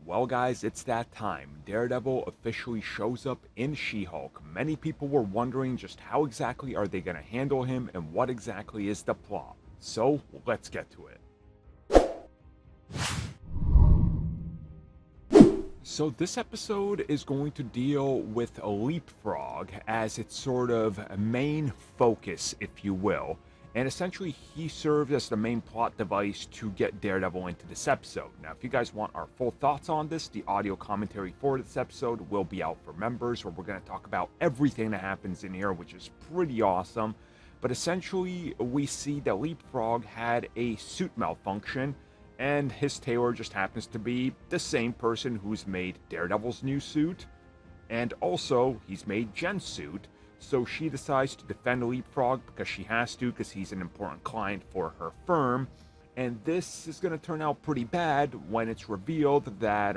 Well, guys, it's that time. Daredevil officially shows up in She-Hulk. Many people were wondering just how exactly are they going to handle him and what exactly is the plot. So, let's get to it. So this episode is going to deal with a Leapfrog as its sort of main focus, if you will. And essentially, he serves as the main plot device to get Daredevil into this episode. Now, if you guys want our full thoughts on this, the audio commentary for this episode will be out for members, where we're going to talk about everything that happens in here, which is pretty awesome. But essentially, we see that Leapfrog had a suit malfunction, and his tailor just happens to be the same person who's made Daredevil's new suit, and also he's made Jen's suit. So she decides to defend Leapfrog because she has to, because he's an important client for her firm. And this is going to turn out pretty bad when it's revealed that,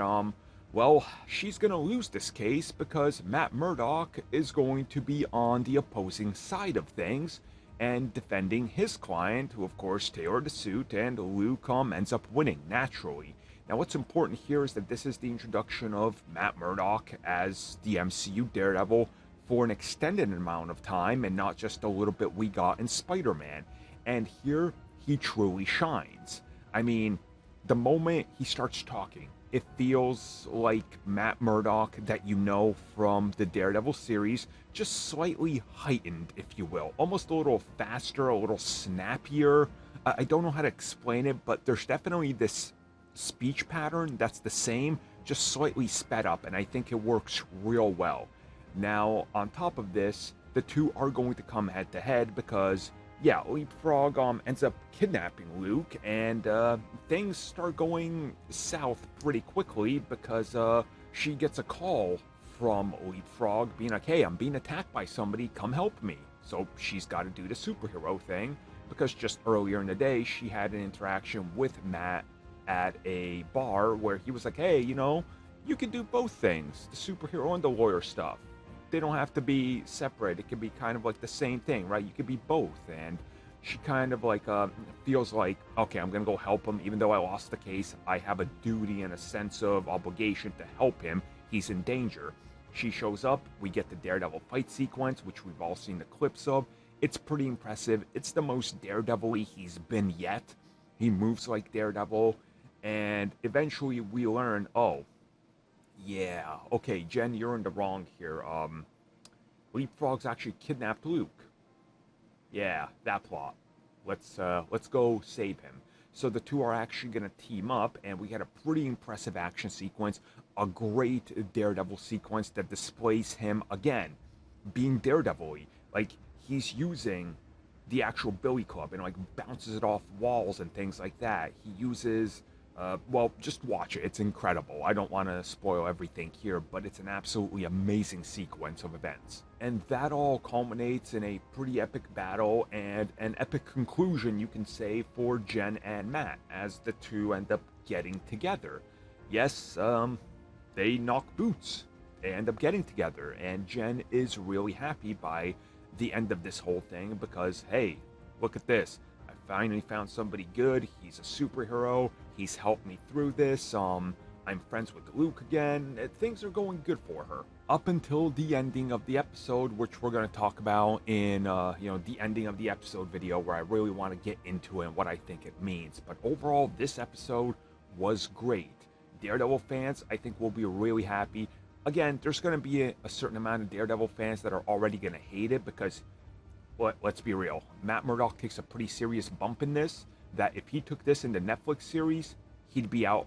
well, she's going to lose this case because Matt Murdock is going to be on the opposing side of things and defending his client, who of course tailored the suit, and Luke ends up winning naturally. Now, what's important here is that this is the introduction of Matt Murdock as the MCU Daredevil for an extended amount of time, and not just a little bit we got in Spider-Man. And here, he truly shines. I mean, the moment he starts talking, it feels like Matt Murdock that you know from the Daredevil series, just slightly heightened, if you will. Almost a little faster, a little snappier. I don't know how to explain it, but there's definitely this speech pattern that's the same, just slightly sped up, and I think it works real well. Now, on top of this, the two are going to come head to head because, yeah, Leapfrog ends up kidnapping Luke, and things start going south pretty quickly because she gets a call from Leapfrog being like, hey, I'm being attacked by somebody, come help me. So she's got to do the superhero thing because just earlier in the day, she had an interaction with Matt at a bar where he was like, hey, you know, you can do both things, the superhero and the lawyer stuff. They don't have to be separate. It can be kind of like the same thing, right? You could be both. And she kind of like feels like, okay, I'm gonna go help him. Even though I lost the case, I have a duty and a sense of obligation to help him. He's in danger. She shows up. We get the Daredevil fight sequence, which we've all seen the clips of. It's pretty impressive. It's the most Daredevil-y he's been yet. He moves like Daredevil. And eventually we learn, oh, yeah, okay, Jen, you're in the wrong here. Leapfrog's actually kidnapped Luke. Yeah, that plot. Let's go save him. So the two are actually gonna team up, and we had a pretty impressive action sequence, a great Daredevil sequence that displays him again being Daredevil-y. Like, he's using the actual billy club and like bounces it off walls and things like that. He uses well, just watch it. It's incredible. I don't want to spoil everything here, but it's an absolutely amazing sequence of events. And that all culminates in a pretty epic battle and an epic conclusion, you can say, for Jen and Matt, as the two end up getting together. Yes, they knock boots. They end up getting together, and Jen is really happy by the end of this whole thing because, hey, look at this. I finally found somebody good. He's a superhero. He's helped me through this. I'm friends with Luke again. Things are going good for her. Up until the ending of the episode, which we're going to talk about in, the ending of the episode video, where I really want to get into it and what I think it means. But overall, this episode was great. Daredevil fans, I think, will be really happy. Again, there's going to be a certain amount of Daredevil fans that are already going to hate it because, let's be real, Matt Murdock takes a pretty serious bump in this, that if he took this in the Netflix series, he'd be out,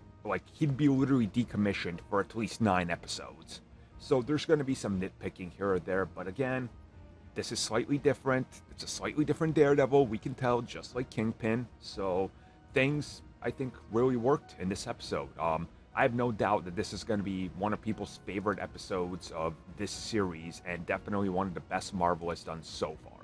he'd be literally decommissioned for at least 9 episodes. So there's going to be some nitpicking here or there, but again, this is slightly different. It's a slightly different Daredevil, we can tell, just like Kingpin. So things, I think, really worked in this episode. I have no doubt that this is going to be one of people's favorite episodes of this series, and definitely one of the best Marvel has done so far.